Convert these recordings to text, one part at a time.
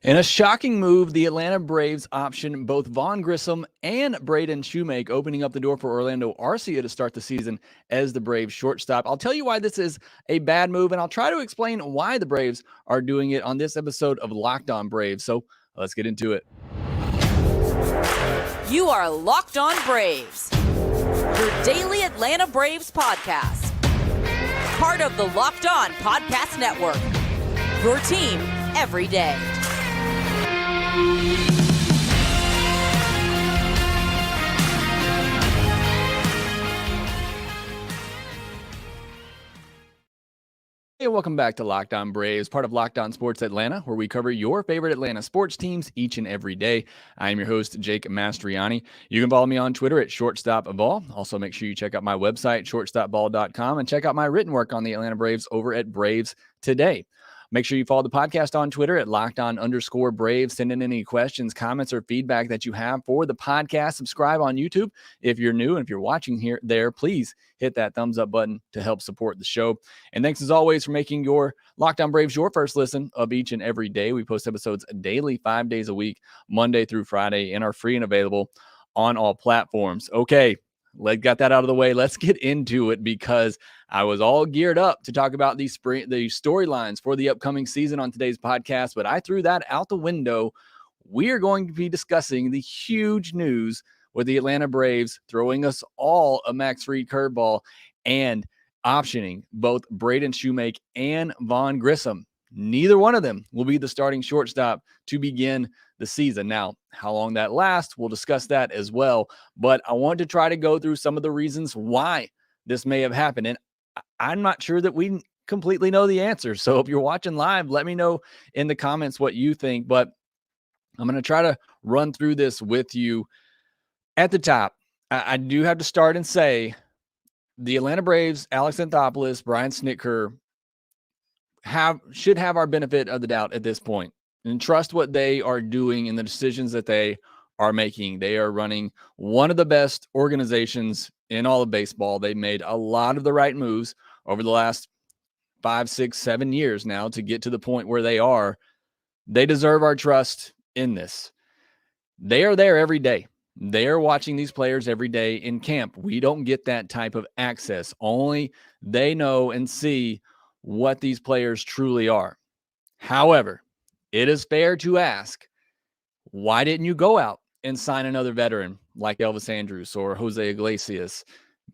In a shocking move, the Atlanta Braves optioned both Vaughn Grissom and Braden Shewmake, opening up the door for Orlando Arcia to start the season as the Braves shortstop. I'll tell you why this is a bad move, and I'll try to explain why the Braves are doing it on this episode of Lockedon Braves. So let's get into it. You are Locked On Braves, your daily Atlanta Braves podcast. Part of the Locked On Podcast Network, your team every day. Hey, welcome back to Locked On Braves, part of Locked On Sports Atlanta, where we cover your favorite Atlanta sports teams each and every day. I am your host, Jake Mastroianni. You can follow me on Twitter at shortstopball. Also, make sure you check out my website, shortstopball.com, and check out my written work on the Atlanta Braves over at Braves Today. Make sure you follow the podcast on Twitter at LockedOn_Braves. Send in any questions, comments, or feedback that you have for the podcast. Subscribe on YouTube if you're new, and if you're watching there, please hit that thumbs up button to help support the show. And thanks as always for making your Locked On Braves your first listen of each and every day. We post episodes daily, 5 days a week, Monday through Friday, and are free and available on all platforms. Okay, got that out of the way. Let's get into it, because I was all geared up to talk about the storylines for the upcoming season on today's podcast, but I threw that out the window. We are going to be discussing the huge news with the Atlanta Braves throwing us all a Max Fried curveball and optioning both Braden Shewmake and Vaughn Grissom. Neither one of them will be the starting shortstop to begin the season. Now, how long that lasts, we'll discuss that as well. But I want to try to go through some of the reasons why this may have happened. And I'm not sure that we completely know the answer. So if you're watching live, let me know in the comments what you think. But I'm going to try to run through this with you. At the top, I do have to start and say the Atlanta Braves, Alex Anthopoulos, Brian Snitker should have our benefit of the doubt at this point, and trust what they are doing and the decisions that they are making. They are running one of the best organizations in all of baseball. They made a lot of the right moves over the last 5, 6, 7 years now to get to the point where they are. They deserve our trust in this. They are there every day. They are watching these players every day in camp. We don't get that type of access. Only they know and see what these players truly are. However, it is fair to ask, why didn't you go out and sign another veteran like Elvis Andrus or Jose Iglesias?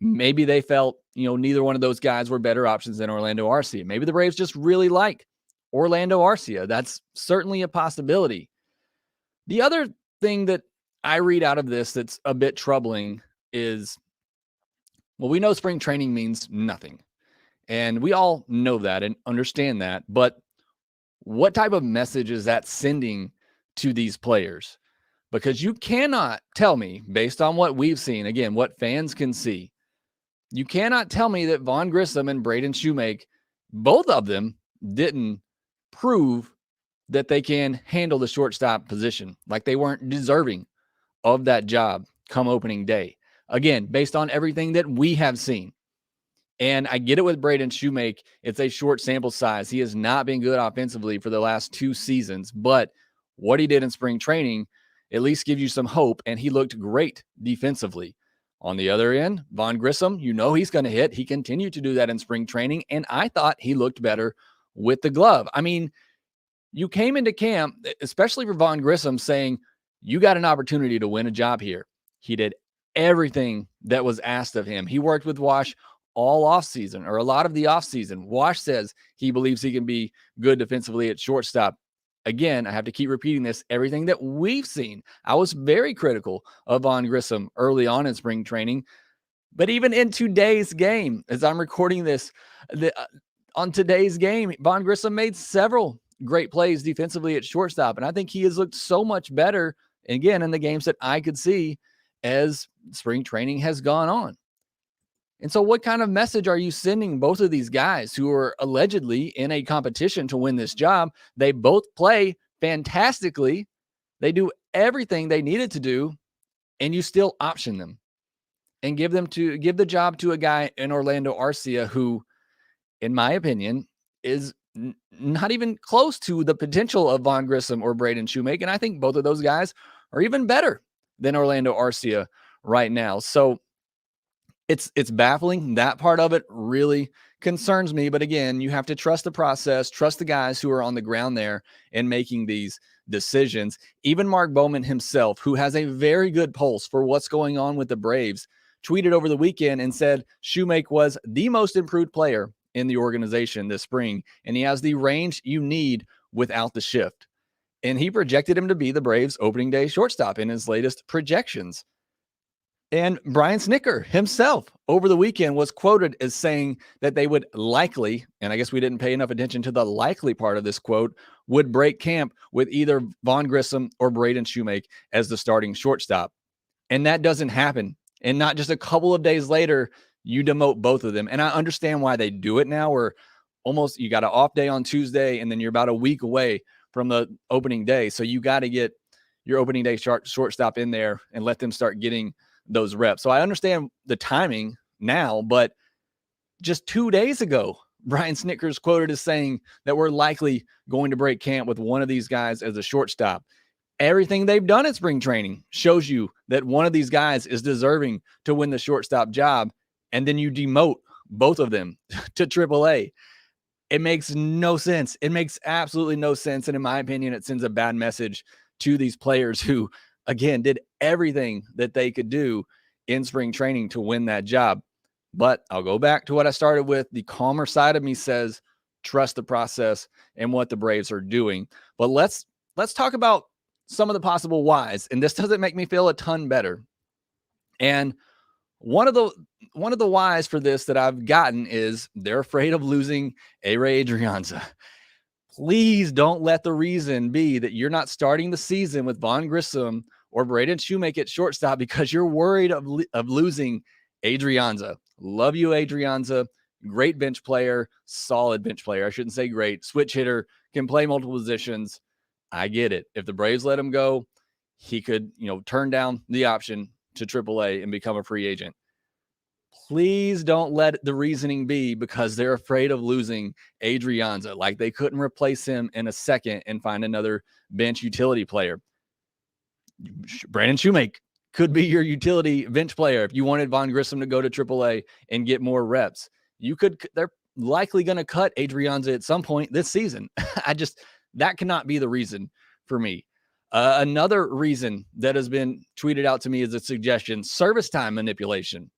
Maybe they felt, neither one of those guys were better options than Orlando Arcia. Maybe the Braves just really like Orlando Arcia. That's certainly a possibility. The other thing that I read out of this that's a bit troubling is, well, we know spring training means nothing. And we all know that and understand that. But what type of message is that sending to these players? Because you cannot tell me, based on what we've seen, again, what fans can see, you cannot tell me that Vaughn Grissom and Braden Shewmake, both of them, didn't prove that they can handle the shortstop position, like they weren't deserving of that job come opening day. Again, based on everything that we have seen. And I get it with Braden Shewmake. It's a short sample size. He has not been good offensively for the last 2 seasons, but what he did in spring training at least gives you some hope, and he looked great defensively. On the other end, Vaughn Grissom, he's going to hit. He continued to do that in spring training, and I thought he looked better with the glove. I mean, you came into camp, especially for Vaughn Grissom, saying you got an opportunity to win a job here. He did everything that was asked of him. He worked with Wash all offseason, or a lot of the offseason. Wash says he believes he can be good defensively at shortstop. Again, I have to keep repeating this. Everything that we've seen, I was very critical of Vaughn Grissom early on in spring training. But even in today's game, as I'm recording this, on today's game, Vaughn Grissom made several great plays defensively at shortstop. And I think he has looked so much better, again, in the games that I could see as spring training has gone on. And so what kind of message are you sending both of these guys who are allegedly in a competition to win this job? They both play fantastically. They do everything they needed to do, and you still option them and give the job to a guy in Orlando Arcia who, in my opinion, is not even close to the potential of Vaughn Grissom or Braden Shewmake. And I think both of those guys are even better than Orlando Arcia right now. So it's baffling. That part of it really concerns me. But again, you have to trust the process, trust the guys who are on the ground there and making these decisions. Even Mark Bowman himself, who has a very good pulse for what's going on with the Braves, tweeted over the weekend and said Shewmake was the most improved player in the organization this spring, and he has the range you need without the shift. And he projected him to be the Braves' opening day shortstop in his latest projections. And Brian Snitker himself over the weekend was quoted as saying that they would likely, and I guess we didn't pay enough attention to the likely part of this quote, would break camp with either Vaughn Grissom or Braden Shewmake as the starting shortstop. And that doesn't happen. And not just a couple of days later, you demote both of them. And I understand why they do it now, where almost you got an off day on Tuesday, and then you're about a week away from the opening day. So you got to get your opening day shortstop in there and let them start getting those reps. So I understand the timing now, but just 2 days ago, Brian Snitker's quoted as saying that we're likely going to break camp with one of these guys as a shortstop. Everything they've done at spring training shows you that one of these guys is deserving to win the shortstop job, and then you demote both of them to AAA. It makes no sense. It makes absolutely no sense. And in my opinion, it sends a bad message to these players who, again, did everything that they could do in spring training to win that job. But I'll go back to what I started with. The calmer side of me says, trust the process and what the Braves are doing. But let's talk about some of the possible whys. And this doesn't make me feel a ton better. And one of the whys for this that I've gotten is they're afraid of losing A-Ray Adrianza. Please don't let the reason be that you're not starting the season with Vaughn Grissom or Braden Shewmake at shortstop because you're worried of losing Adrianza. Love you, Adrianza. Great bench player, solid bench player. I shouldn't say great. Switch hitter, can play multiple positions. I get it. If the Braves let him go, he could, turn down the option to AAA and become a free agent. Please don't let the reasoning be because they're afraid of losing Adrianza, like they couldn't replace him in a second and find another bench utility player. Braden Shewmake could be your utility bench player if you wanted Vaughn Grissom to go to AAA and get more reps. They're likely going to cut Adrianza at some point this season. That cannot be the reason for me. Another reason that has been tweeted out to me is a suggestion: service time manipulation.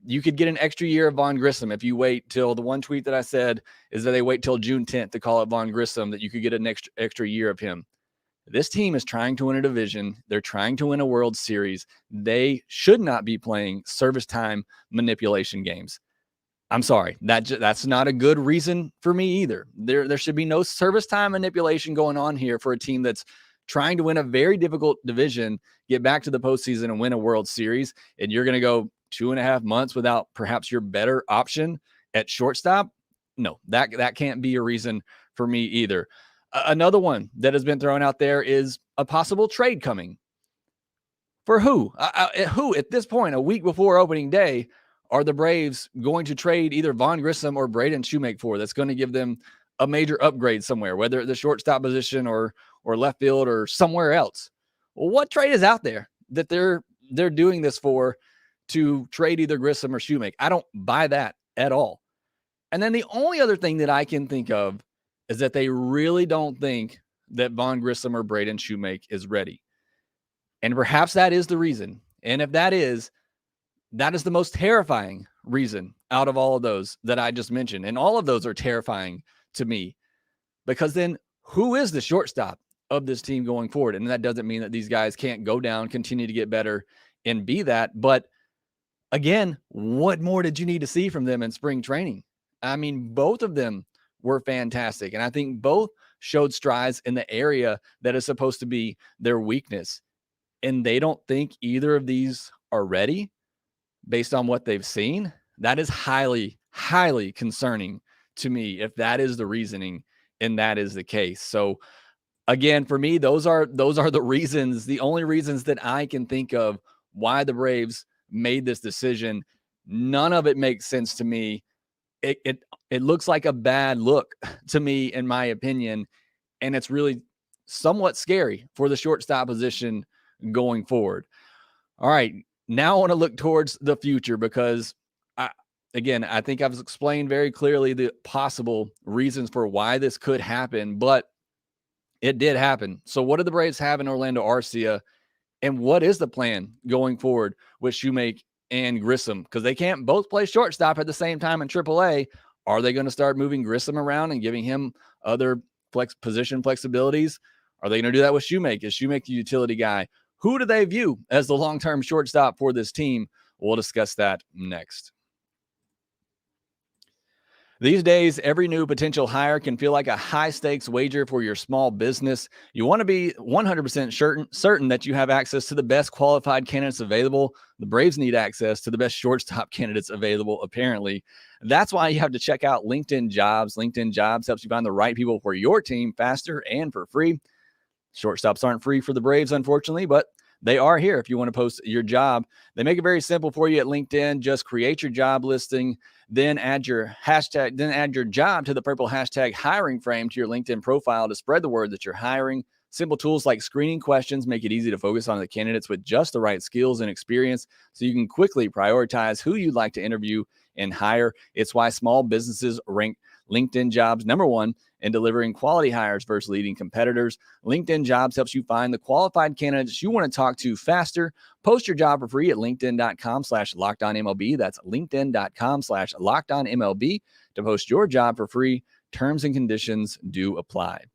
You could get an extra year of Vaughn Grissom if you wait till the one tweet that I said is that they wait till June 10th to call up Vaughn Grissom, that you could get an extra year of him. This team is trying to win a division. They're trying to win a World Series. They should not be playing service time manipulation games. I'm sorry. That's not a good reason for me either. There should be no service time manipulation going on here for a team that's trying to win a very difficult division, get back to the postseason and win a World Series. And you're going to go 2.5 months without perhaps your better option at shortstop. No, that can't be a reason for me either. Another one that has been thrown out there is a possible trade coming. For who? Who at this point, a week before opening day, are the Braves going to trade either Vaughn Grissom or Braden Shewmake for? That's going to give them a major upgrade somewhere, whether the shortstop position or left field or somewhere else. Well, what trade is out there that they're doing this for, to trade either Grissom or Shewmake? I don't buy that at all. And then the only other thing that I can think of is that they really don't think that Vaughn Grissom or Braden Shewmake is ready. And perhaps that is the reason. And if that is the most terrifying reason out of all of those that I just mentioned. And all of those are terrifying to me, because then who is the shortstop of this team going forward? And that doesn't mean that these guys can't go down, continue to get better and be that. But again, what more did you need to see from them in spring training? I mean, both of them were fantastic. And I think both showed strides in the area that is supposed to be their weakness. And they don't think either of these are ready based on what they've seen. That is highly, highly concerning to me if that is the reasoning and that is the case. So again, for me, those are the reasons, the only reasons that I can think of why the Braves made this decision. None of it makes sense to me. it looks like a bad look to me, in my opinion, and it's really somewhat scary for the shortstop position going forward. All right, now I want to look towards the future because, I think I've explained very clearly the possible reasons for why this could happen, but it did happen. So what do the Braves have in Orlando Arcia, and what is the plan going forward with Shewmake and Grissom? Because they can't both play shortstop at the same time in AAA. Are they going to start moving Grissom around and giving him other position flexibilities? Are they going to do that with Shewmake? Is Shewmake the utility guy? Who do they view as the long-term shortstop for this team? We'll discuss that next. These days, every new potential hire can feel like a high-stakes wager for your small business. You want to be 100% certain that you have access to the best qualified candidates available. The Braves need access to the best shortstop candidates available, apparently. That's why you have to check out LinkedIn Jobs. LinkedIn Jobs helps you find the right people for your team faster and for free. Shortstops aren't free for the Braves, unfortunately, but they are here if you want to post your job. They make it very simple for you at LinkedIn. Just create your job listing, then add your hashtag, then add your job to the purple hashtag hiring frame to your LinkedIn profile to spread the word that you're hiring. Simple tools like screening questions make it easy to focus on the candidates with just the right skills and experience so you can quickly prioritize who you'd like to interview and hire. It's why small businesses rank LinkedIn Jobs #1 in delivering quality hires versus leading competitors. LinkedIn Jobs helps you find the qualified candidates you want to talk to faster. Post your job for free at linkedin.com/LockedOnMLB. That's linkedin.com/LockedOnMLB to post your job for free. Terms and conditions do apply.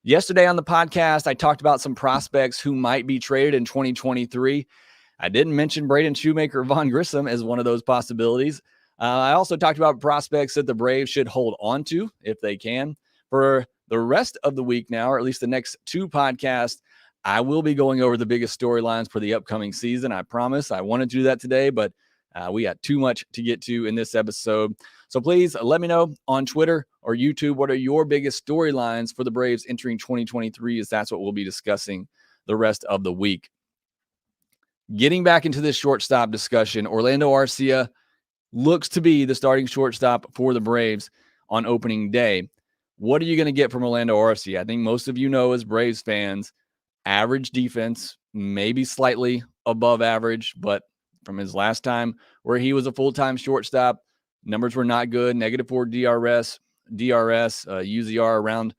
Yesterday on the podcast, I talked about some prospects who might be traded in 2023. I didn't mention Braden Shewmake or Vaughn Grissom as one of those possibilities. I also talked about prospects that the Braves should hold on to if they can. For the rest of the week now, or at least the next 2 podcasts, I will be going over the biggest storylines for the upcoming season. I promise. I wanted to do that today, but we got too much to get to in this episode. So please let me know on Twitter or YouTube what are your biggest storylines for the Braves entering 2023, as that's what we'll be discussing the rest of the week. Getting back into this shortstop discussion, Orlando Arcia looks to be the starting shortstop for the Braves on opening day. What are you going to get from Orlando Arcia? I think most of you know, as Braves fans, average defense, maybe slightly above average, but from his last time where he was a full-time shortstop, numbers were not good. -4 DRS, UZR around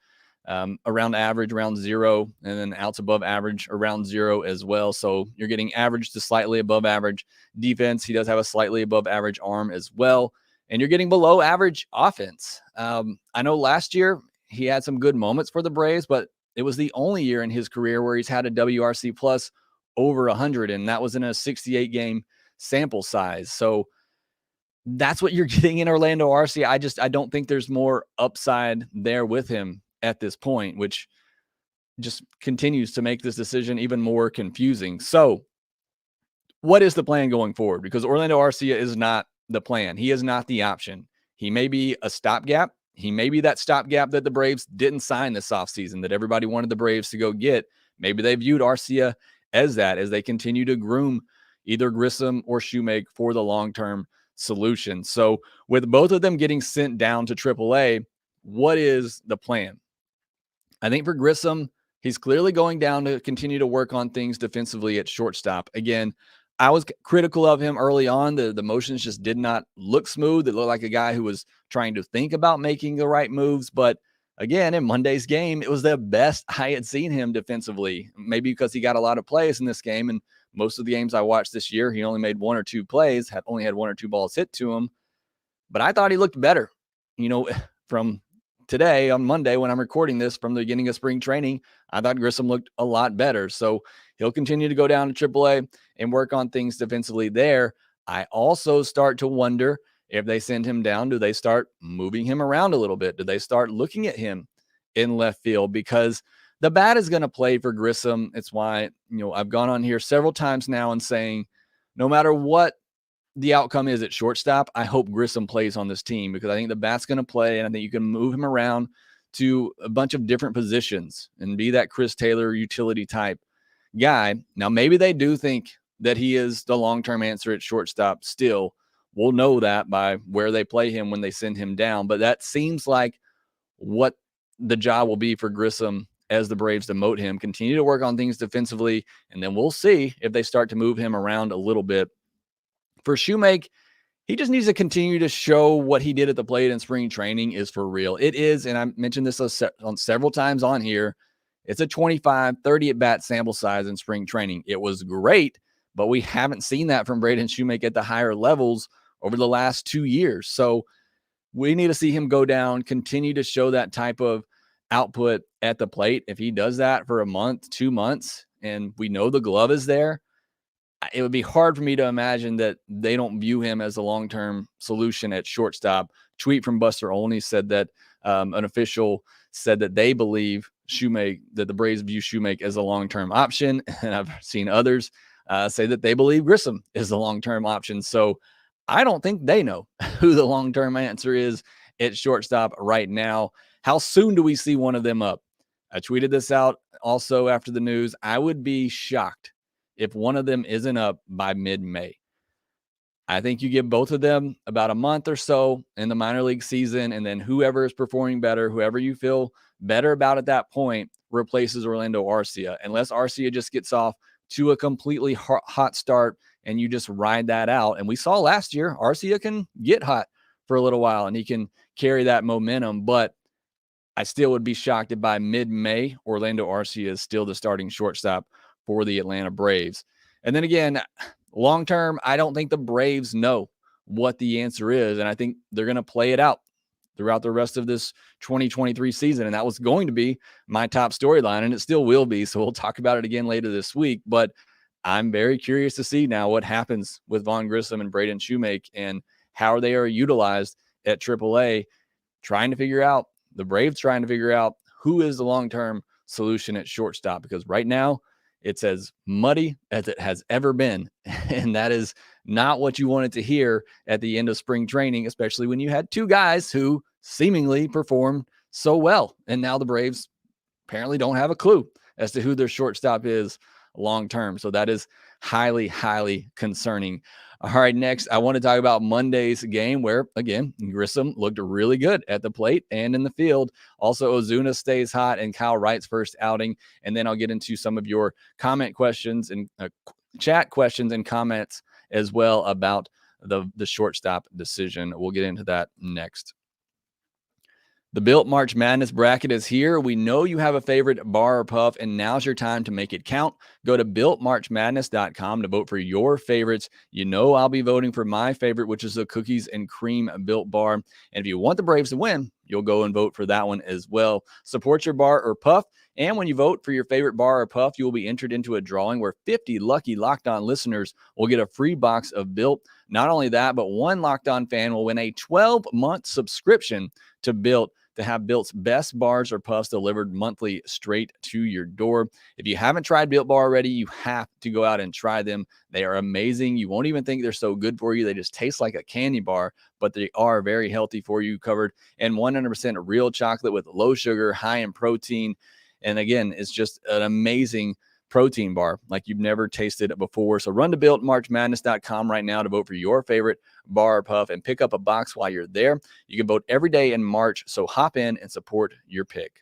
average, around 0, and then outs above average around 0 as well. So you're getting average to slightly above average defense. He does have a slightly above average arm as well. And you're getting below average offense. I know last year he had some good moments for the Braves, but it was the only year in his career where he's had a WRC plus over 100, and that was in a 68-game sample size. So that's what you're getting in Orlando Arcia. I don't think there's more upside there with him at this point, which just continues to make this decision even more confusing. So what is the plan going forward? Because Orlando Arcia is not the plan. He is not the option. He may be a stopgap. He may be that stopgap that the Braves didn't sign this offseason that everybody wanted the Braves to go get. Maybe they viewed Arcia as that, as they continue to groom either Grissom or Shewmake for the long-term solution. So with both of them getting sent down to AAA, what is the plan? I think for Grissom, he's clearly going down to continue to work on things defensively at shortstop. Again, I was critical of him early on. The motions just did not look smooth. It looked like a guy who was trying to think about making the right moves. But again, in Monday's game, it was the best I had seen him defensively. Maybe because he got a lot of plays in this game. And most of the games I watched this year, he only made 1 or 2 plays, only had 1 or 2 balls hit to him. But I thought he looked better, from today on Monday when I'm recording this, from the beginning of spring training. I thought Grissom looked a lot better. So he'll continue to go down to AAA and work on things defensively there. I also start to wonder, if they send him down, do they start moving him around a little bit? Do they start looking at him in left field? Because the bat is going to play for Grissom. It's why, I've gone on here several times now and saying, no matter what the outcome is at shortstop, I hope Grissom plays on this team, because I think the bat's going to play, and I think you can move him around to a bunch of different positions and be that Chris Taylor utility type guy. Now, maybe they do think that he is the long-term answer at shortstop still, we'll know that by where they play him when they send him down. But that seems like what the job will be for Grissom as the Braves demote him. Continue to work on things defensively, and then we'll see if they start to move him around a little bit. For Shewmake, he just needs to continue to show what he did at the plate in spring training is for real. It is, and I mentioned this on several times on here, it's a 25, 30 at-bat sample size in spring training. It was great, but we haven't seen that from Braden Shewmake at the higher levels over the last 2 years. So we need to see him go down, continue to show that type of output at the plate. If he does that for a month, 2 months, and we know the glove is there, it would be hard for me to imagine that they don't view him as a long-term solution at shortstop. Tweet from Buster Olney said that an official said that they believe Shewmake, that the Braves view Shewmake as a long-term option. And I've seen others say that they believe Grissom is the long-term option. So I don't think they know who the long-term answer is at shortstop right now. How soon do we see one of them up? I tweeted this out also after the news. I would be shocked if one of them isn't up by mid-May. I think you give both of them about a month or so in the minor league season, and then whoever is performing better, whoever you feel better about at that point, replaces Orlando Arcia. Unless Arcia just gets off to a completely hot start and you just ride that out. And we saw last year, Arcia can get hot for a little while and he can carry that momentum, but I still would be shocked if by mid-May, Orlando Arcia is still the starting shortstop for the Atlanta Braves. And then again, long-term, I don't think the Braves know what the answer is. And I think they're going to play it out throughout the rest of this 2023 season. And that was going to be my top storyline, and it still will be. So we'll talk about it again later this week. But I'm very curious to see now what happens with Vaughn Grissom and Braden Shewmake and how they are utilized at AAA, the Braves trying to figure out who is the long-term solution at shortstop, because right now it's as muddy as it has ever been. And that is not what you wanted to hear at the end of spring training, especially when you had two guys who seemingly performed so well. And now the Braves apparently don't have a clue as to who their shortstop is long-term. So that is highly, highly concerning. All right, next, I want to talk about Monday's game where, again, Grissom looked really good at the plate and in the field. Also, Ozuna stays hot in Kyle Wright's first outing. And then I'll get into some of your comment questions and chat questions and comments as well about the shortstop decision. We'll get into that next. The Built March Madness bracket is here. We know you have a favorite bar or puff, and now's your time to make it count. Go to BuiltMarchMadness.com to vote for your favorites. You know I'll be voting for my favorite, which is the Cookies and Cream Built Bar. And if you want the Braves to win, you'll go and vote for that one as well. Support your bar or puff. And when you vote for your favorite bar or puff, you will be entered into a drawing where 50 lucky Locked On listeners will get a free box of Built. Not only that, but one Locked On fan will win a 12-month subscription to Built to have Built's best bars or puffs delivered monthly straight to your door. If you haven't tried Built Bar already, you have to go out and try them. They are amazing. You won't even think they're so good for you. They just taste like a candy bar, but they are very healthy for you, covered in 100% real chocolate with low sugar, high in protein. And again, it's just an amazing protein bar like you've never tasted it before. So run to BuiltMarchMadness.com right now to vote for your favorite bar or puff and pick up a box while you're there. You can vote every day in March, so hop in and support your pick.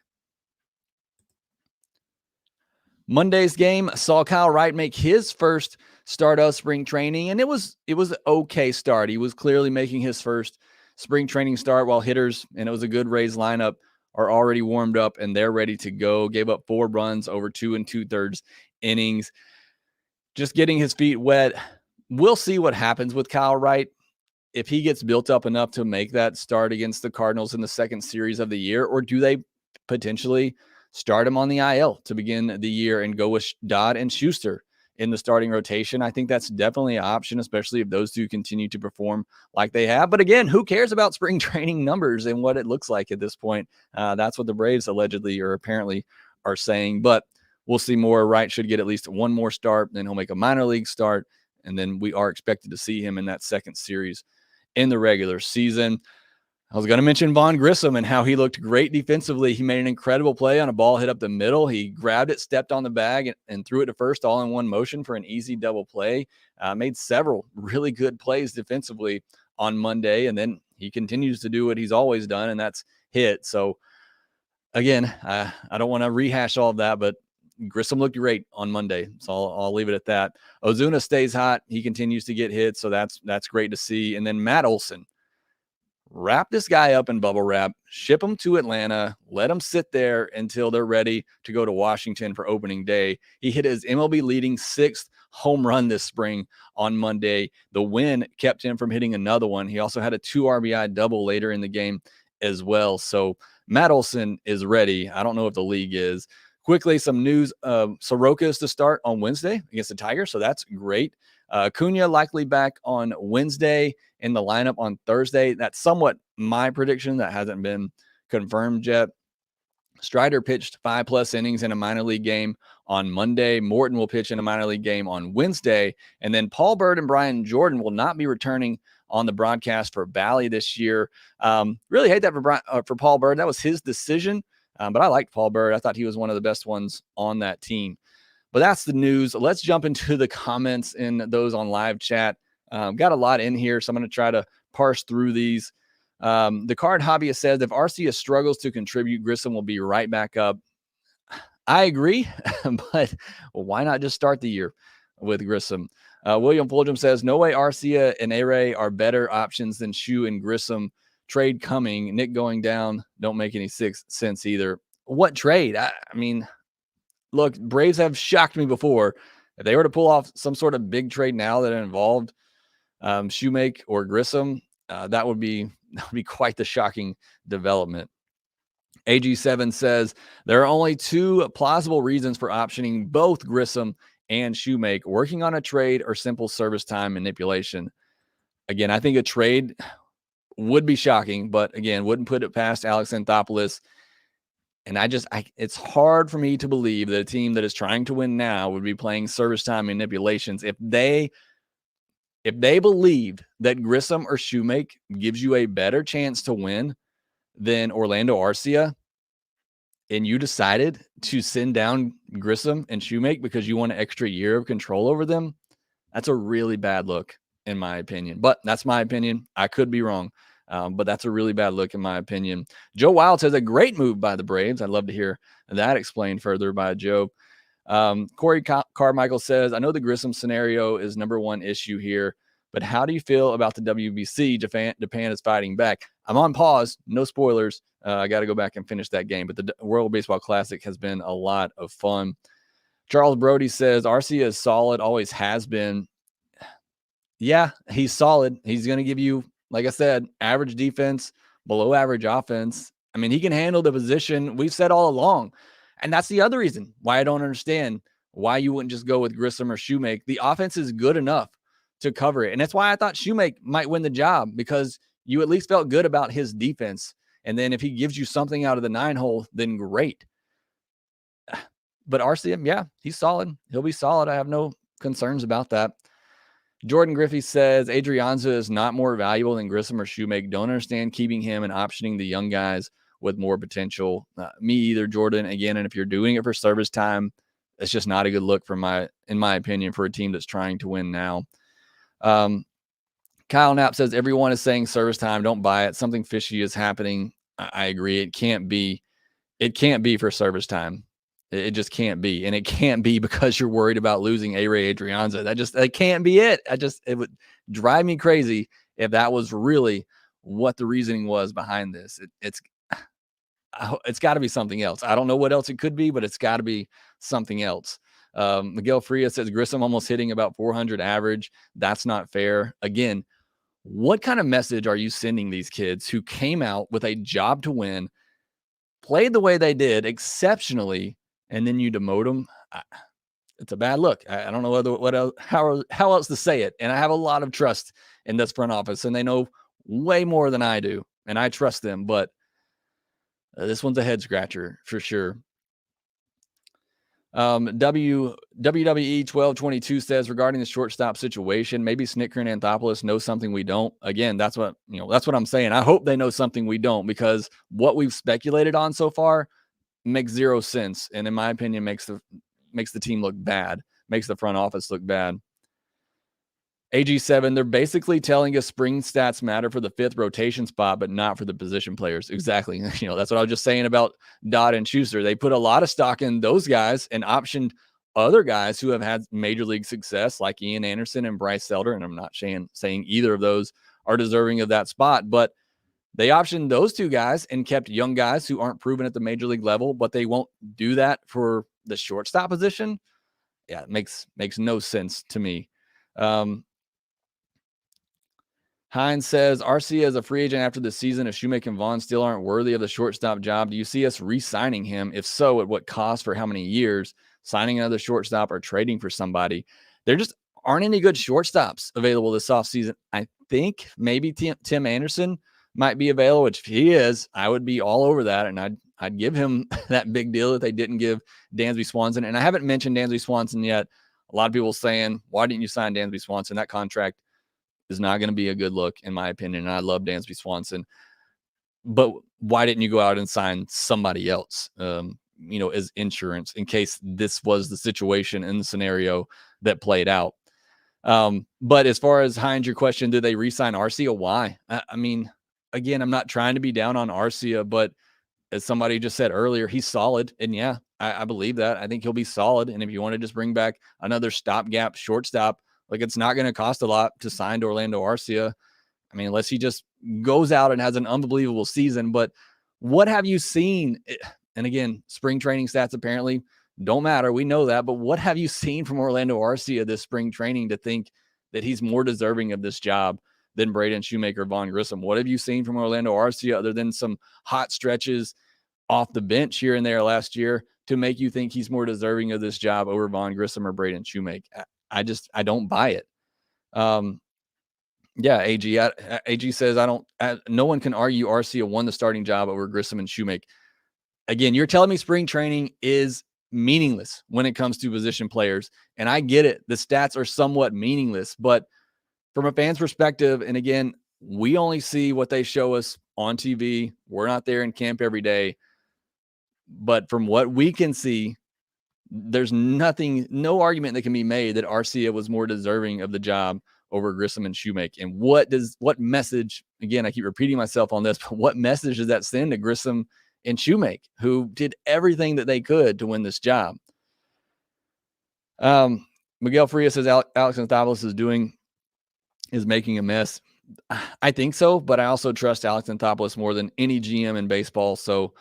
Monday's game saw Kyle Wright make his first start of spring training, and it was an okay start. He was clearly making his first spring training start while hitters, and it was a good Rays lineup, are already warmed up and they're ready to go. Gave up 4 runs over 2 2/3 innings. Just getting his feet wet. We'll see what happens with Kyle Wright. If he gets built up enough to make that start against the Cardinals in the second series of the year, or do they potentially start him on the IL to begin the year and go with Dodd and Schuster in the starting rotation? I think that's definitely an option, especially if those two continue to perform like they have. But again, who cares about spring training numbers and what it looks like at this point? That's what the Braves allegedly or apparently are saying. But we'll see more. Wright should get at least one more start, then he'll make a minor league start, and then we are expected to see him in that second series in the regular season. I was going to mention Vaughn Grissom and how he looked great defensively. He made an incredible play on a ball hit up the middle. He grabbed it, stepped on the bag, and threw it to first all in one motion for an easy double play. Made several really good plays defensively on Monday, and then he continues to do what he's always done, and that's hit. So again, I don't want to rehash all of that, but Grissom looked great on Monday, so I'll leave it at that. Ozuna stays hot. He continues to get hits, so that's great to see. And then Matt Olson, wrap this guy up in bubble wrap, ship him to Atlanta, let him sit there until they're ready to go to Washington for opening day. He hit his MLB leading 6th home run this spring on Monday. The win kept him from hitting another one. He also had a 2 RBI double later in the game as well. So Matt Olson is ready. I don't know if the league is. Quickly, some news. Soroka is to start on Wednesday against the Tigers, so that's great. Acuna likely back on Wednesday, in the lineup on Thursday. That's somewhat my prediction. That hasn't been confirmed yet. Strider pitched 5+ innings in a minor league game on Monday. Morton will pitch in a minor league game on Wednesday. And then Paul Bird and Brian Jordan will not be returning on the broadcast for Bally this year. Really hate that for Paul Bird. That was his decision. But I liked Paul Bird. I thought he was one of the best ones on that team. But that's the news. Let's jump into the comments in those on live chat. Got a lot in here, so I'm going to try to parse through these. The card hobbyist says, if Arcia struggles to contribute, Grissom will be right back up. I agree, but why not just start the year with Grissom? William Fulgham says, no way Arcia and A-Ray are better options than Shew and Grissom. Trade coming. Nick going down. Don't make any sense either. What trade? I mean, look, Braves have shocked me before. If they were to pull off some sort of big trade now that involved Shewmake or Grissom, that would be quite the shocking development. AG7 says there are only 2 plausible reasons for optioning both Grissom and Shewmake: working on a trade or simple service time manipulation. Again, I think a trade would be shocking, but again, wouldn't put it past Alex Anthopoulos. And it's hard for me to believe that a team that is trying to win now would be playing service time manipulations if they believed that Grissom or Shewmake gives you a better chance to win than Orlando Arcia, and you decided to send down Grissom and Shewmake because you want an extra year of control over them. That's a really bad look, in my opinion. But that's my opinion. I could be wrong. But that's a really bad look in my opinion. Joe Wild says a great move by the Braves. I'd love to hear that explained further by Joe. Corey Carmichael says, I know the Grissom scenario is #1 issue here, but how do you feel about the WBC? Japan is fighting back. I'm on pause. No spoilers. I got to go back and finish that game. But the World Baseball Classic has been a lot of fun. Charles Brody says, Arcia is solid, always has been. Yeah, he's solid. He's going to give you, like I said, average defense, below average offense. I mean, he can handle the position. We've said all along. And that's the other reason why I don't understand why you wouldn't just go with Grissom or Shewmake. The offense is good enough to cover it. And that's why I thought Shewmake might win the job, because you at least felt good about his defense. And then if he gives you something out of the 9-hole, then great. But Arcia, yeah, he's solid. He'll be solid. I have no concerns about that. Jordan Griffey says, Adrianza is not more valuable than Grissom or Shewmake. Don't understand keeping him and optioning the young guys with more potential. Me either, Jordan. Again, and if you're doing it for service time, it's just not a good look in my opinion, for a team that's trying to win now. Kyle Knapp says, everyone is saying service time. Don't buy it. Something fishy is happening. I agree. It can't be for service time. It just can't be. And it can't be because you're worried about losing A-Ray Adrianza. That can't be it. It would drive me crazy if that was really what the reasoning was behind this. It's got to be something else. I don't know what else it could be, but it's got to be something else. Miguel Fria says Grissom almost hitting about 400 average. That's not fair. Again, what kind of message are you sending these kids who came out with a job to win, played the way they did exceptionally, and then you demote them? It's a bad look. I don't know how else to say it. And I have a lot of trust in this front office, and they know way more than I do, and I trust them. But this one's a head scratcher for sure. WWE 1222 says, regarding the shortstop situation, maybe Snitker and Anthopoulos know something we don't. Again, that's what I'm saying. I hope they know something we don't, because what we've speculated on so far makes zero sense, and in my opinion makes the team look bad, makes the front office look bad. AG7, they're basically telling us spring stats matter for the 5th rotation spot, but not for the position players. Exactly. That's what I was just saying about Dodd and Schuster. They put a lot of stock in those guys and optioned other guys who have had major league success, like Ian Anderson and Bryce Selder. And I'm not saying either of those are deserving of that spot, but they optioned those two guys and kept young guys who aren't proven at the major league level, but they won't do that for the shortstop position. Yeah, it makes no sense to me. Hines says, Arcia is a free agent after the season. If Shewmake and Vaughn still aren't worthy of the shortstop job, do you see us re-signing him? If so, at what cost, for how many years? Signing another shortstop or trading for somebody? There just aren't any good shortstops available this offseason. I think maybe Tim Anderson might be available, which if he is, I would be all over that, and I'd give him that big deal that they didn't give Dansby Swanson. And I haven't mentioned Dansby Swanson yet. A lot of people saying, why didn't you sign Dansby Swanson? That contract is not going to be a good look, in my opinion. And I love Dansby Swanson, but why didn't you go out and sign somebody else, as insurance in case this was the situation in the scenario that played out? But as far as Hines, your question, did they re-sign Arcia? Why? I mean, again, I'm not trying to be down on Arcia, but as somebody just said earlier, he's solid. And yeah, I believe that. I think he'll be solid. And if you want to just bring back another stopgap shortstop, like, it's not going to cost a lot to sign to Orlando Arcia. I mean, unless he just goes out and has an unbelievable season. But what have you seen? And again, spring training stats apparently don't matter. We know that. But what have you seen from Orlando Arcia this spring training to think that he's more deserving of this job than Braden Shewmake or Vaughn Grissom? What have you seen from Orlando Arcia other than some hot stretches off the bench here and there last year to make you think he's more deserving of this job over Vaughn Grissom or Braden Shewmake? I don't buy it. Yeah, AG says, no one can argue Arcia won the starting job over Grissom and Shewmake. Again, you're telling me spring training is meaningless when it comes to position players. And I get it. The stats are somewhat meaningless, but from a fan's perspective, and again, we only see what they show us on TV. We're not there in camp every day. But from what we can see, there's no argument that can be made that Arcia was more deserving of the job over Grissom and Shewmake. And what message, again, I keep repeating myself on this, but what message does that send to Grissom and Shewmake, who did everything that they could to win this job? Miguel Frias says Alex Anthopoulos is making a mess. I think so, but I also trust Alex Anthopoulos more than any GM in baseball. So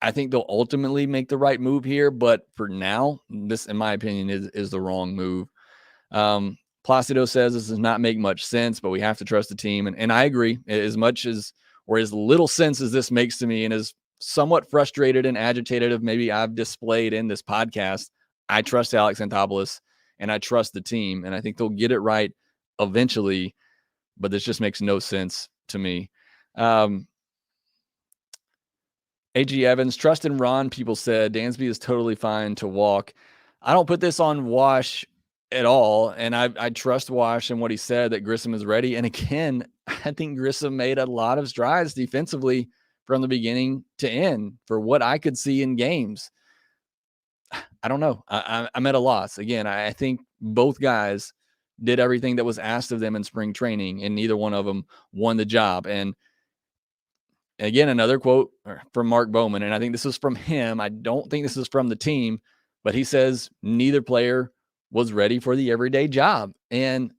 I think they'll ultimately make the right move here, but for now, this, in my opinion, is the wrong move. Placido says this does not make much sense, but we have to trust the team. And I agree, as much as, or as little sense as this makes to me, and as somewhat frustrated and agitated of maybe I've displayed in this podcast, I trust Alex Anthopoulos and I trust the team, and I think they'll get it right eventually, but this just makes no sense to me. A.G. Evans, trust in Ron, people said. Dansby is totally fine to walk. I don't put this on Wash at all, and I trust Wash and what he said, that Grissom is ready. And again, I think Grissom made a lot of strides defensively from the beginning to end for what I could see in games. I don't know. I'm at a loss. Again, I think both guys did everything that was asked of them in spring training, and neither one of them won the job. And again, another quote from Mark Bowman, and I think this is from him. I don't think this is from the team, but he says neither player was ready for the everyday job. And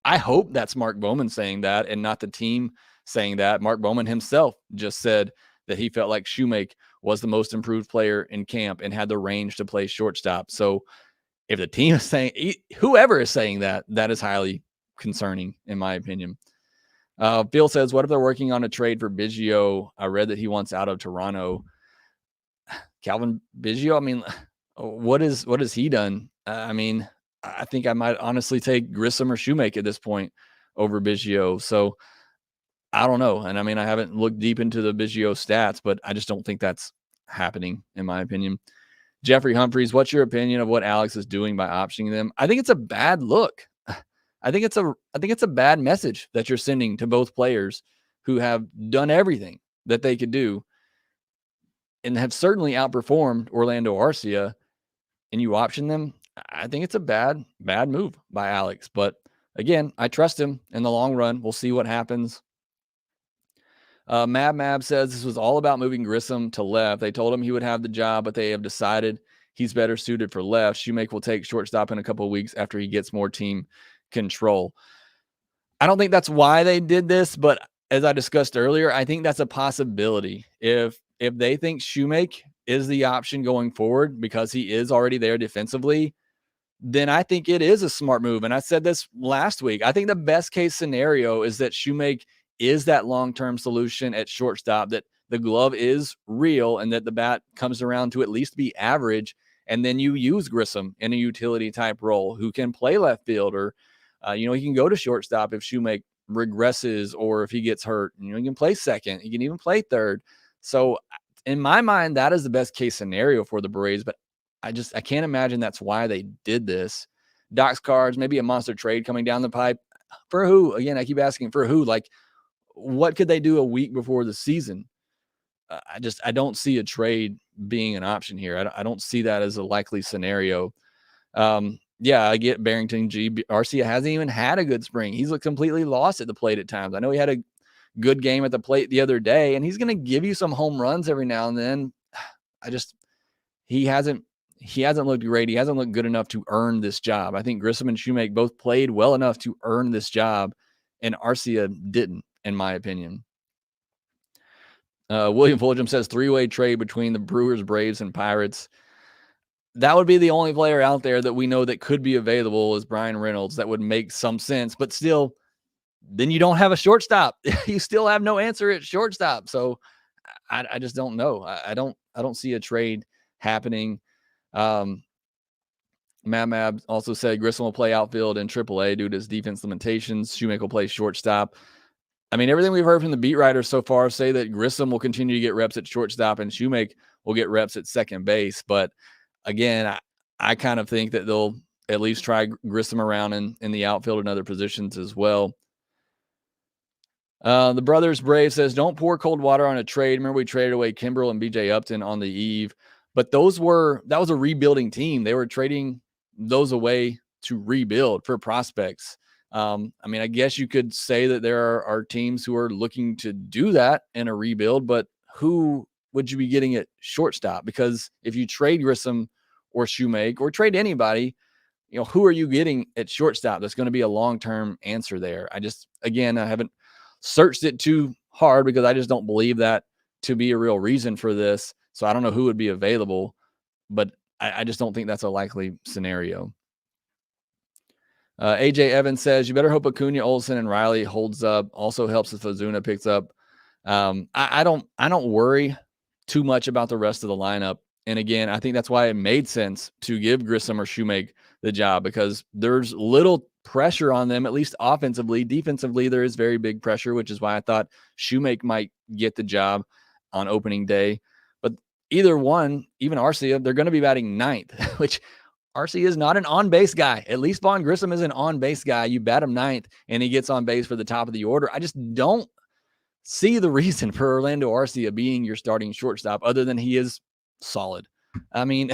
I hope that's Mark Bowman saying that and not the team saying that. Mark Bowman himself just said that he felt like Shewmake was the most improved player in camp and had the range to play shortstop. So if the team is saying, whoever is saying that, that is highly concerning, in my opinion. Phil says, what if they're working on a trade for Biggio? I read that he wants out of Toronto. Calvin Biggio, I mean, what has he done? I mean, I think I might honestly take Grissom or Shewmake at this point over Biggio. So I don't know. And I mean, I haven't looked deep into the Biggio stats, but I just don't think that's happening, in my opinion. Jeffrey Humphreys, what's your opinion of what Alex is doing by optioning them? I think it's a bad look. I think it's a bad message that you're sending to both players who have done everything that they could do and have certainly outperformed Orlando Arcia, and you option them. I think it's a bad move by Alex, but again, I trust him in the long run. We'll see what happens. Mab says this was all about moving Grissom to left. They told him he would have the job, but they have decided he's better suited for left. Shewmake will take shortstop in a couple of weeks after he gets more team control. I don't think that's why they did this, but as I discussed earlier, I think that's a possibility. If they think Shewmake is the option going forward because he is already there defensively, then I think it is a smart move. And I said this last week. I think the best case scenario is that Shewmake is that long-term solution at shortstop, that the glove is real and that the bat comes around to at least be average. And then you use Grissom in a utility type role who can play left field or, he can go to shortstop if Shewmake regresses or if he gets hurt. He can play second. He can even play third. So in my mind, that is the best case scenario for the Braves. But I can't imagine that's why they did this. Doc's cards, maybe a monster trade coming down the pipe. For who? Again, I keep asking for who. Like, what could they do a week before the season? I don't see a trade being an option here. I don't see that as a likely scenario. I get Barrington G. Arcia hasn't even had a good spring. He's looked completely lost at the plate at times. I know he had a good game at the plate the other day, and he's going to give you some home runs every now and then. He hasn't looked great. He hasn't looked good enough to earn this job. I think Grissom and Shewmake both played well enough to earn this job, and Arcia didn't, in my opinion. William Fulgham says 3-way trade between the Brewers, Braves, and Pirates. That would be the only player out there that we know that could be available is Brian Reynolds. That would make some sense, but still, then you don't have a shortstop. You still have no answer at shortstop. So I just don't know. I don't see a trade happening. Mab also said Grissom will play outfield in AAA due to his defense limitations. Shewmake will play shortstop. I mean, everything we've heard from the beat writers so far say that Grissom will continue to get reps at shortstop and Shewmake will get reps at second base. But again, I kind of think that they'll at least try Grissom around in the outfield and other positions as well. The Brothers Brave says, don't pour cold water on a trade. Remember, we traded away Kimbrel and BJ Upton on the eve, but that was a rebuilding team. They were trading those away to rebuild for prospects. I guess you could say that there are teams who are looking to do that in a rebuild, but who would you be getting at shortstop? Because if you trade Grissom or Shewmake or trade anybody, who are you getting at shortstop? That's going to be a long-term answer there. I haven't searched it too hard because I just don't believe that to be a real reason for this. So I don't know who would be available, but I just don't think that's a likely scenario. AJ Evans says, you better hope Acuna, Olsen, and Riley holds up. Also helps if Ozuna picks up. I don't worry too much about the rest of the lineup. And again, I think that's why it made sense to give Grissom or Shewmake the job, because there's little pressure on them, at least offensively. Defensively, there is very big pressure, which is why I thought Shewmake might get the job on opening day. But either one, even Arcia, they're going to be batting ninth, which Arcia is not an on-base guy. At least Vaughn Grissom is an on-base guy. You bat him ninth, and he gets on base for the top of the order. I just don't see the reason for Orlando Arcia being your starting shortstop other than he is solid. I mean,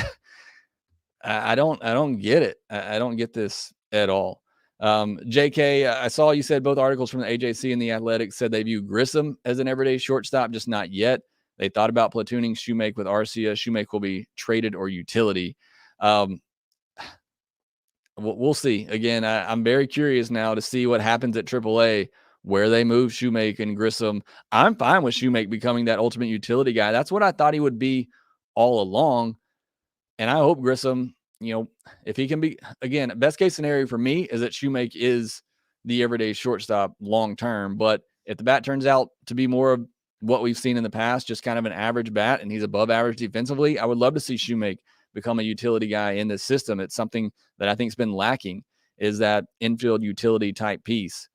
I don't get it. I don't get this at all. JK, I saw you said both articles from the AJC and the Athletic said they view Grissom as an everyday shortstop, just not yet. They thought about platooning Shewmake with Arcia. Shewmake will be traded or utility. We'll see. Again, I'm very curious now to see what happens at AAA, where they move Shewmake and Grissom. I'm fine with Shewmake becoming that ultimate utility guy. That's what I thought he would be all along. And I hope Grissom, if he can be, again, best case scenario for me is that Shewmake is the everyday shortstop long-term. But if the bat turns out to be more of what we've seen in the past, just kind of an average bat, and he's above average defensively, I would love to see Shewmake become a utility guy in this system. It's something that I think has been lacking, is that infield utility type piece.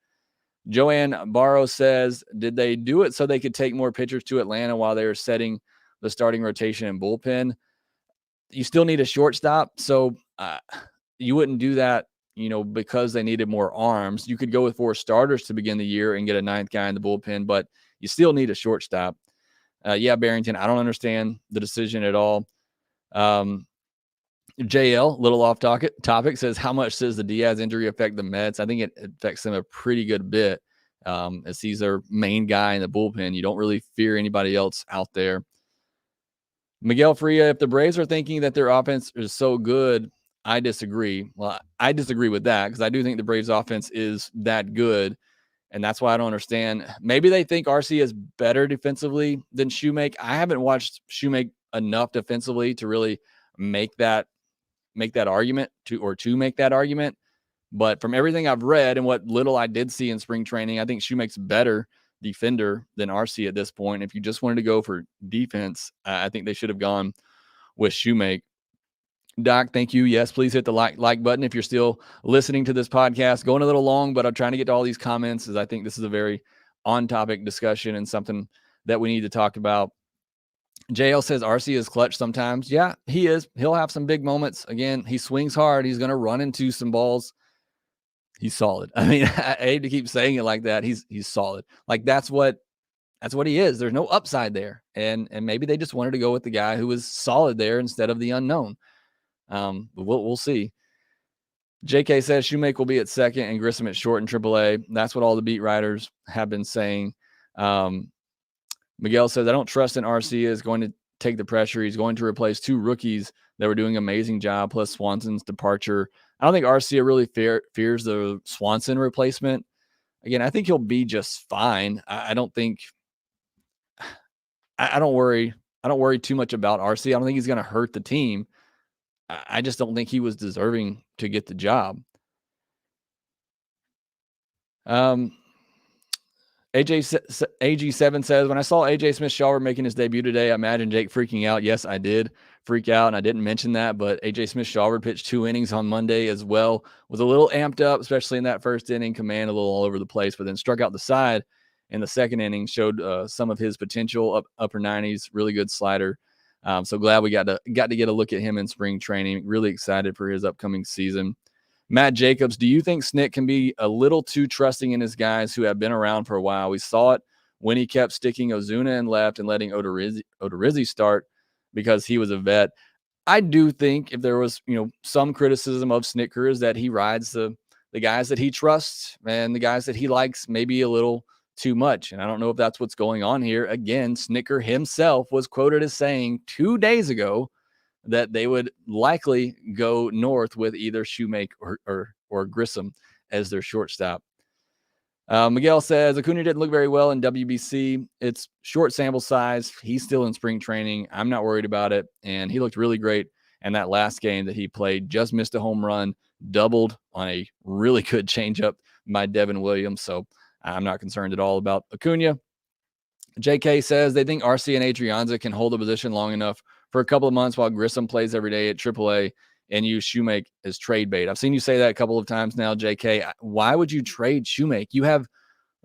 Joanne Barrow says, did they do it so they could take more pitchers to Atlanta while they were setting the starting rotation and bullpen? You still need a shortstop, so you wouldn't do that, because they needed more arms. You could go with 4 starters to begin the year and get a 9th guy in the bullpen, but you still need a shortstop. Barrington, I don't understand the decision at all. JL, little off topic, says, how much does the Diaz injury affect the Mets? I think it affects them a pretty good bit, as he's their main guy in the bullpen. You don't really fear anybody else out there. Miguel Fria, if the Braves are thinking that their offense is so good, I disagree. Well, I disagree with that because I do think the Braves offense is that good. And that's why I don't understand. Maybe they think Arcia is better defensively than Shewmake. I haven't watched Shewmake enough defensively to really make that argument to make that argument. But from everything I've read and what little I did see in spring training, I think Shewmake's better defender than Arcia at this point. If you just wanted to go for defense, I think they should have gone with Shewmake. Doc, thank you. Yes, please hit the like button if you're still listening to this podcast. Going a little long, but I'm trying to get to all these comments as I think this is a very on-topic discussion and something that we need to talk about. JL says Arcia is clutch sometimes. Yeah, he is. He'll have some big moments. Again, he swings hard. He's going to run into some balls. He's solid. I mean, I hate to keep saying it like that. He's solid. Like that's what he is. There's no upside there. And maybe they just wanted to go with the guy who was solid there instead of the unknown. We'll see. JK says Shewmake will be at second and Grissom at short in AAA. That's what all the beat writers have been saying. Miguel says, I don't trust in Arcia is going to take the pressure. He's going to replace two rookies that were doing an amazing job, plus Swanson's departure. I don't think Arcia really fears the Swanson replacement. Again, I think he'll be just fine. I don't worry too much about Arcia. I don't think he's going to hurt the team. I just don't think he was deserving to get the job. AG7 says, when I saw AJ Smith-Shawver making his debut today, I imagined Jake freaking out. Yes, I did freak out, and I didn't mention that, but AJ Smith-Shawver pitched 2 innings on Monday as well. Was a little amped up, especially in that first inning, command a little all over the place, but then struck out the side in the second inning, showed some of his potential, upper 90s, really good slider. So glad we got to get a look at him in spring training. Really excited for his upcoming season. Matt Jacobs, do you think Snick can be a little too trusting in his guys who have been around for a while? We saw it when he kept sticking Ozuna in left and letting Odorizzi start because he was a vet. I do think if there was, some criticism of Snicker is that he rides the guys that he trusts and the guys that he likes maybe a little too much. And I don't know if that's what's going on here. Again, Snicker himself was quoted as saying 2 days ago that they would likely go north with either Shewmake or Grissom as their shortstop. Miguel says Acuna didn't look very well in WBC. It's short sample size. He's still in spring training. I'm not worried about it. And he looked really great. And that last game that he played, just missed a home run, doubled on a really good changeup by Devin Williams. So I'm not concerned at all about Acuna. JK says they think Arcia and Adrianza can hold the position long enough for a couple of months while Grissom plays every day at AAA and use Shewmake as trade bait. I've seen you say that a couple of times now, JK. Why would you trade Shewmake? You have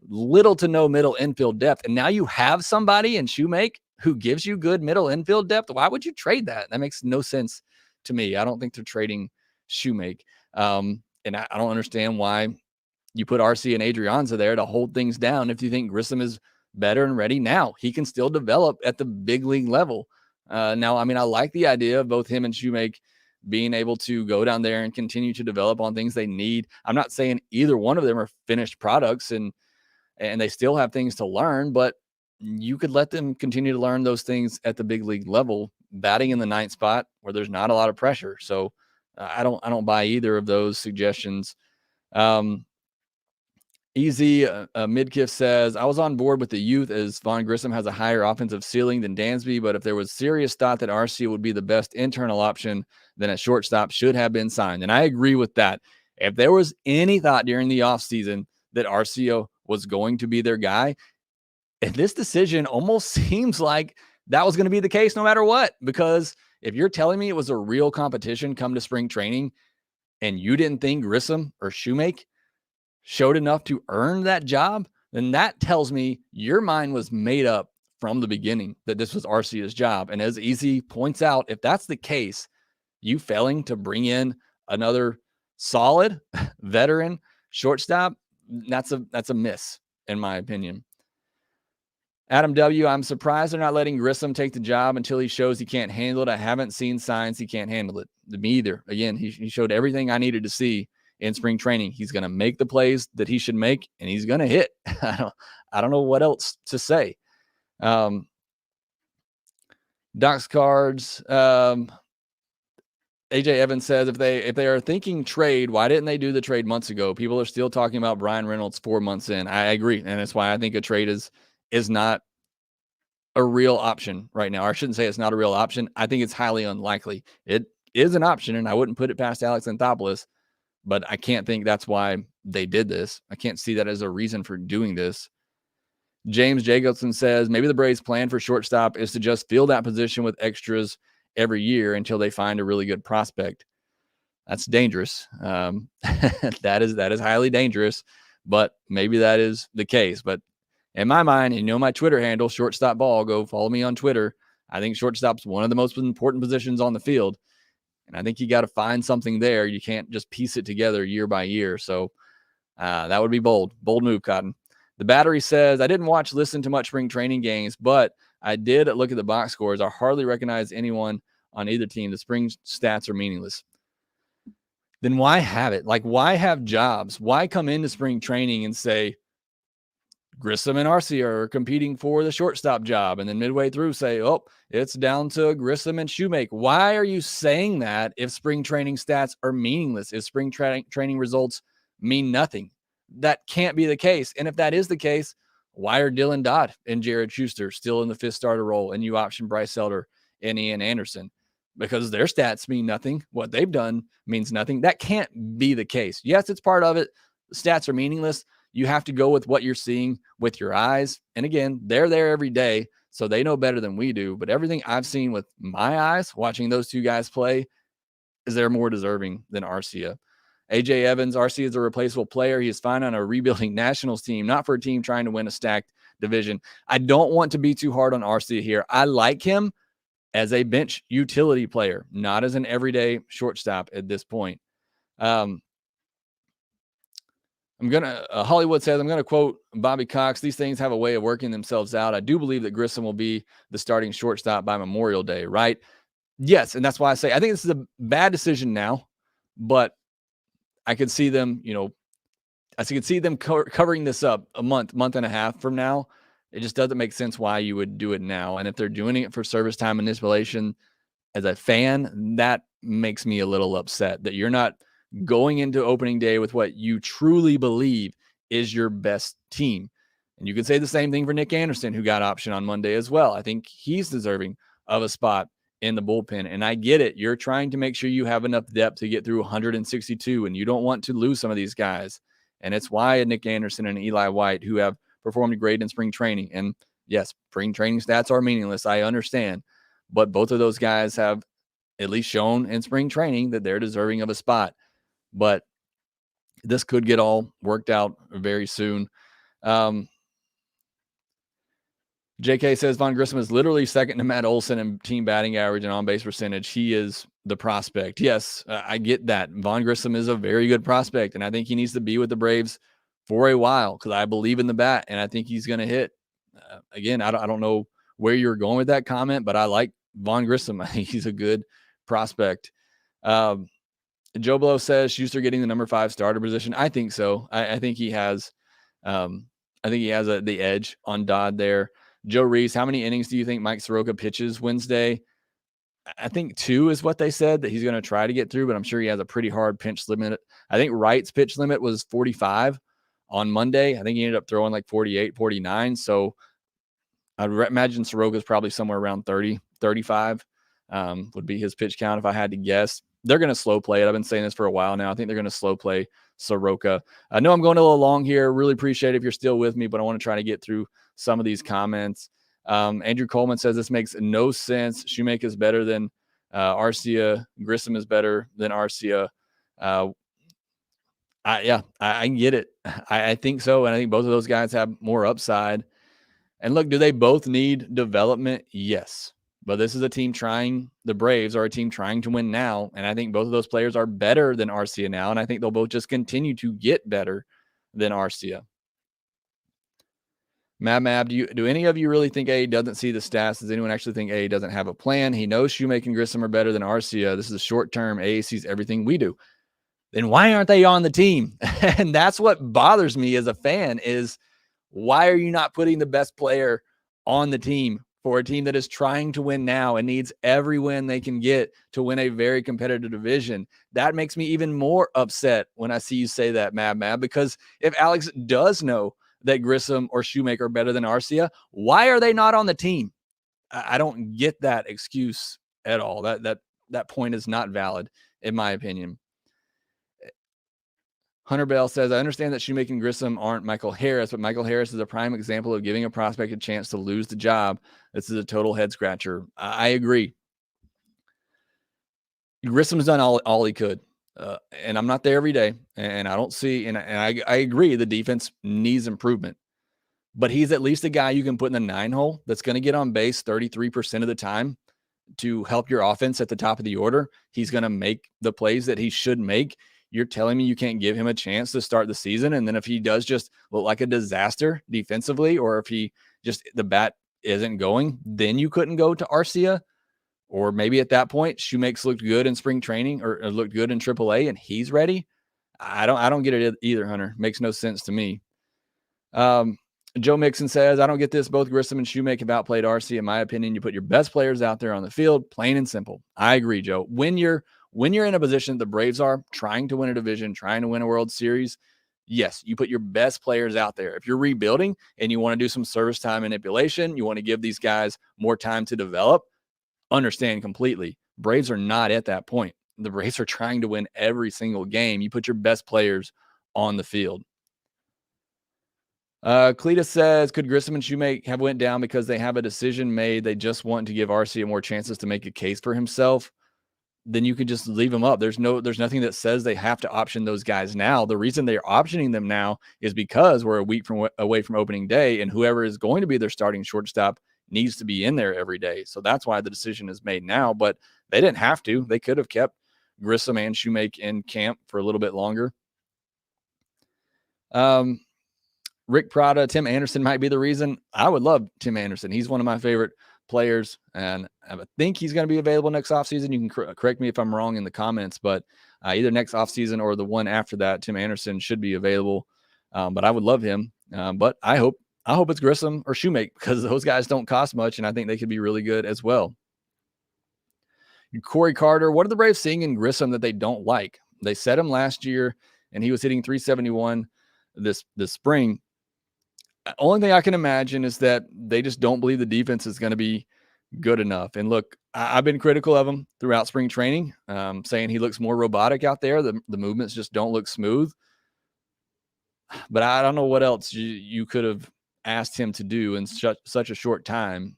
little to no middle infield depth, and now you have somebody in Shewmake who gives you good middle infield depth. Why would you trade that? That makes no sense to me. I don't think they're trading Shewmake. And I don't understand why you put Arcia and Adrianza there to hold things down if you think Grissom is better and ready now. He can still develop at the big league level. Now, I mean, I like the idea of both him and Shewmake being able to go down there and continue to develop on things they need. I'm not saying either one of them are finished products and they still have things to learn, but you could let them continue to learn those things at the big league level, batting in the 9th spot where there's not a lot of pressure. So I don't buy either of those suggestions. Easy Midkiff says, I was on board with the youth as Vaughn Grissom has a higher offensive ceiling than Dansby, but if there was serious thought that Arcia would be the best internal option, then a shortstop should have been signed. And I agree with that. If there was any thought during the offseason that Arcia was going to be their guy, and this decision almost seems like that was going to be the case no matter what, because if you're telling me it was a real competition come to spring training and you didn't think Grissom or Shewmake showed enough to earn that job, then that tells me your mind was made up from the beginning that this was Arcia's job. And as Easy points out, if that's the case, you failing to bring in another solid veteran shortstop, that's a miss, in my opinion. Adam W., I'm surprised they're not letting Grissom take the job until he shows he can't handle it. I haven't seen signs he can't handle it. Me either. Again, he showed everything I needed to see in spring training. He's going to make the plays that he should make, and he's going to hit. I don't know what else to say. Doc's cards. AJ Evans says if they are thinking trade, why didn't they do the trade months ago? People are still talking about Brian Reynolds 4 months in. I agree, and that's why I think a trade is not a real option right now. Or I shouldn't say it's not a real option. I think it's highly unlikely. It is an option, and I wouldn't put it past Alex Anthopoulos, but I can't think that's why they did this. I can't see that as a reason for doing this. James Jacobson says maybe the Braves' plan for shortstop is to just fill that position with extras every year until they find a really good prospect. That's dangerous. That is highly dangerous, but maybe that is the case. But in my mind, you know my Twitter handle, Shortstop Ball, go follow me on Twitter. I think shortstop's one of the most important positions on the field. And I think you got to find something there. You can't just piece it together year by year. So that would be bold. Bold move, Cotton. The Battery says, I didn't listen to much spring training games, but I did look at the box scores. I hardly recognize anyone on either team. The spring stats are meaningless. Then why have it? Like, why have jobs? Why come into spring training and say, Grissom and Arcia are competing for the shortstop job, and then midway through say, oh, it's down to Grissom and Shewmake? Why are you saying that if spring training stats are meaningless? If spring training results mean nothing? That can't be the case. And if that is the case, why are Dylan Dodd and Jared Schuster still in the fifth starter role and you option Bryce Elder and Ian Anderson? Because their stats mean nothing. What they've done means nothing. That can't be the case. Yes, it's part of it. The stats are meaningless. You have to go with what you're seeing with your eyes. And again, they're there every day, so they know better than we do. But everything I've seen with my eyes, watching those two guys play, is they're more deserving than Arcia. AJ Evans, Arcia is a replaceable player. He is fine on a rebuilding Nationals team, not for a team trying to win a stacked division. I don't want to be too hard on Arcia here. I like him as a bench utility player, not as an everyday shortstop at this point. Hollywood says, I'm going to quote Bobby Cox. These things have a way of working themselves out. I do believe that Grissom will be the starting shortstop by Memorial Day, right? Yes. And that's why I say, I think this is a bad decision now, but I could see them, I could see them covering this up a month and a half from now. It just doesn't make sense why you would do it now. And if they're doing it for service time manipulation, as a fan, that makes me a little upset that you're not going into opening day with what you truly believe is your best team. And you can say the same thing for Nick Anderson, who got option on Monday as well. I think he's deserving of a spot in the bullpen. And I get it. You're trying to make sure you have enough depth to get through 162, and you don't want to lose some of these guys. And it's why Nick Anderson and Eli White, who have performed great in spring training. And yes, spring training stats are meaningless. I understand. But both of those guys have at least shown in spring training that they're deserving of a spot. But this could get all worked out very soon. JK says Vaughn Grissom is literally second to Matt Olson in team batting average and on-base percentage. He is the prospect. Yes, I get that. Vaughn Grissom is a very good prospect, and I think he needs to be with the Braves for a while because I believe in the bat, and I think he's going to hit. Again, I don't know where you're going with that comment, but I like Vaughn Grissom. I think he's a good prospect. Joe Blow says Schuster getting the number 5 starter position. I think so. I think he has. The edge on Dodd there. Joe Reese, how many innings do you think Mike Soroka pitches Wednesday? I think 2 is what they said that he's going to try to get through, but I'm sure he has a pretty hard pitch limit. I think Wright's pitch limit was 45 on Monday. I think he ended up throwing like 48, 49. So I'd imagine Soroka's probably somewhere around 30, 35 would be his pitch count if I had to guess. They're going to slow play it. I've been saying this for a while now. I think they're going to slow play Soroka. I know I'm going a little long here. Really appreciate it if you're still with me, but I want to try to get through some of these comments. Andrew Coleman says this makes no sense. Shewmake is better than Arcia. Grissom is better than Arcia. I get it. I think so. And I think both of those guys have more upside. And look, do they both need development? Yes. But this is a team the Braves are a team trying to win now. And I think both of those players are better than Arcia now. And I think they'll both just continue to get better than Arcia. Mab, do any of you really think A doesn't see the stats? Does anyone actually think A doesn't have a plan? He knows Shewmake and Grissom are better than Arcia. This is a short term. A sees everything we do. Then why aren't they on the team? And that's what bothers me as a fan is why are you not putting the best player on the team for a team that is trying to win now and needs every win they can get to win a very competitive division? That makes me even more upset when I see you say that, Mab, because if Alex does know that Grissom or Shewmake are better than Arcia, why are they not on the team? I don't get that excuse at all. That point is not valid, in my opinion. Hunter Bell says, I understand that Shewmake and Grissom aren't Michael Harris, but Michael Harris is a prime example of giving a prospect a chance to lose the job. This is a total head scratcher. I agree. Grissom's done all he could. And I'm not there every day. And I don't see, and I agree, the defense needs improvement. But he's at least a guy you can put in the 9-hole that's going to get on base 33% of the time to help your offense at the top of the order. He's going to make the plays that he should make. You're telling me you can't give him a chance to start the season. And then if he does just look like a disaster defensively, or if he just, the bat isn't going, then you couldn't go to Arcia. Or maybe at that point, Shewmake's looked good in spring training or looked good in AAA and he's ready. I don't get it either, Hunter. Makes no sense to me. Joe Mixon says, I don't get this. Both Grissom and Shewmake have outplayed Arcia. In my opinion, you put your best players out there on the field, plain and simple. I agree, Joe. When you're in a position the Braves are trying to win a division, trying to win a World Series, yes, you put your best players out there. If you're rebuilding and you want to do some service time manipulation, you want to give these guys more time to develop, understand completely. Braves are not at that point. The Braves are trying to win every single game. You put your best players on the field. Cletus says, could Grissom and Shewmake have went down because they have a decision made? They just want to give Arcia more chances to make a case for himself. Then you could just leave them up. There's nothing that says they have to option those guys now. The reason they're optioning them now is because we're a week away from opening day, and whoever is going to be their starting shortstop needs to be in there every day. So that's why the decision is made now, but they didn't have to. They could have kept Grissom and Shewmake in camp for a little bit longer. Rick Prada, Tim Anderson might be the reason. I would love Tim Anderson. He's one of my favorite players, and I think he's going to be available next offseason. You can correct me if I'm wrong in the comments, but either next offseason or the one after that, Tim Anderson should be available. But I would love him. But I hope it's Grissom or Shewmake because those guys don't cost much, and I think they could be really good as well. Corey Carter, what are the Braves seeing in Grissom that they don't like? They set him last year, and he was hitting 371 this spring. Only thing I can imagine is that they just don't believe the defense is going to be good enough. And look, I've been critical of him throughout spring training, saying he looks more robotic out there. The movements just don't look smooth. But I don't know what else you could have asked him to do in such a short time.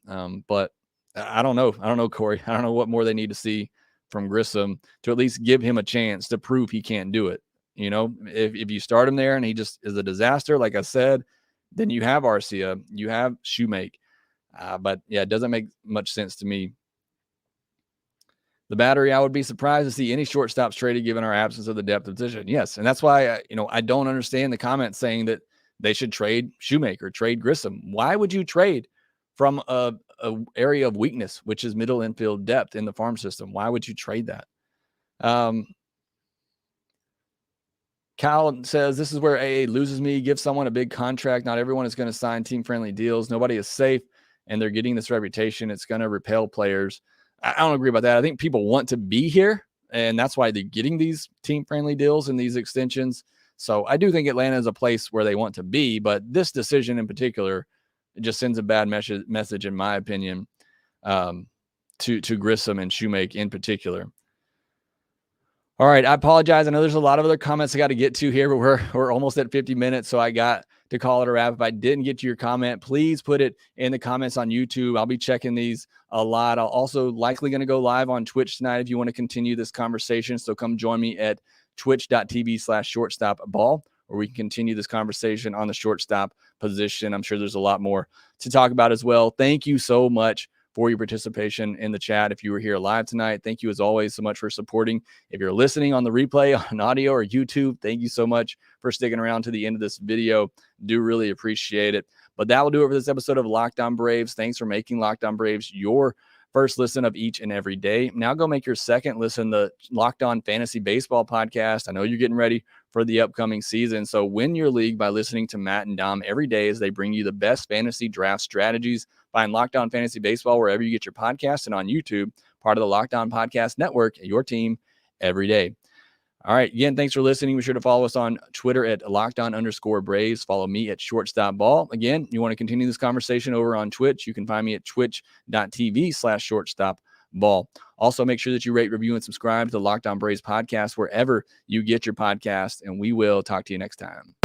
But I don't know. I don't know, Corey. I don't know what more they need to see from Grissom to at least give him a chance to prove he can't do it. You know, if you start him there and he just is a disaster, like I said, then you have Arcia, you have Shewmake. But yeah, it doesn't make much sense to me. The battery, I would be surprised to see any shortstops traded given our absence of the depth of position. Yes, and that's why I don't understand the comments saying that they should trade Shewmake or trade Grissom. Why would you trade from a area of weakness, which is middle infield depth in the farm system? Why would you trade that? Kyle says, this is where AA loses me. Give someone a big contract. Not everyone is going to sign team-friendly deals. Nobody is safe, and they're getting this reputation. It's going to repel players. I don't agree about that. I think people want to be here, and that's why they're getting these team-friendly deals and these extensions. So I do think Atlanta is a place where they want to be, but this decision in particular, it just sends a bad message, in my opinion, to Grissom and Shewmake in particular. All right, I apologize. I know there's a lot of other comments I got to get to here, but we're almost at 50 minutes, so I got to call it a wrap. If I didn't get to your comment, please put it in the comments on YouTube. I'll be checking these a lot. I'll also likely going to go live on Twitch tonight if you want to continue this conversation. So come join me at twitch.tv/shortstopball, where we can continue this conversation on the shortstop position. I'm sure there's a lot more to talk about as well. Thank you so much for your participation in the chat. If you were here live tonight, thank you as always so much for supporting. If you're listening on the replay on audio or YouTube, thank you so much for sticking around to the end of this video. Do really appreciate it. But that will do it for this episode of Lockedon Braves. Thanks for making Lockedon Braves your first listen of each and every day. Now go make your second listen to Lockedon Fantasy Baseball podcast. I know you're getting ready for the upcoming season. So win your league by listening to Matt and Dom every day as they bring you the best fantasy draft strategies. Find Lockedon Fantasy Baseball wherever you get your podcasts and on YouTube, part of the Lockedon Podcast Network, your team every day. All right. Again, thanks for listening. Be sure to follow us on Twitter at @Lockedon_Braves. Follow me at Shortstop Ball. Again, you want to continue this conversation over on Twitch. You can find me at twitch.tv/Shortstop Ball. Also, make sure that you rate, review, and subscribe to the Lockedon Braves podcast wherever you get your podcast. And we will talk to you next time.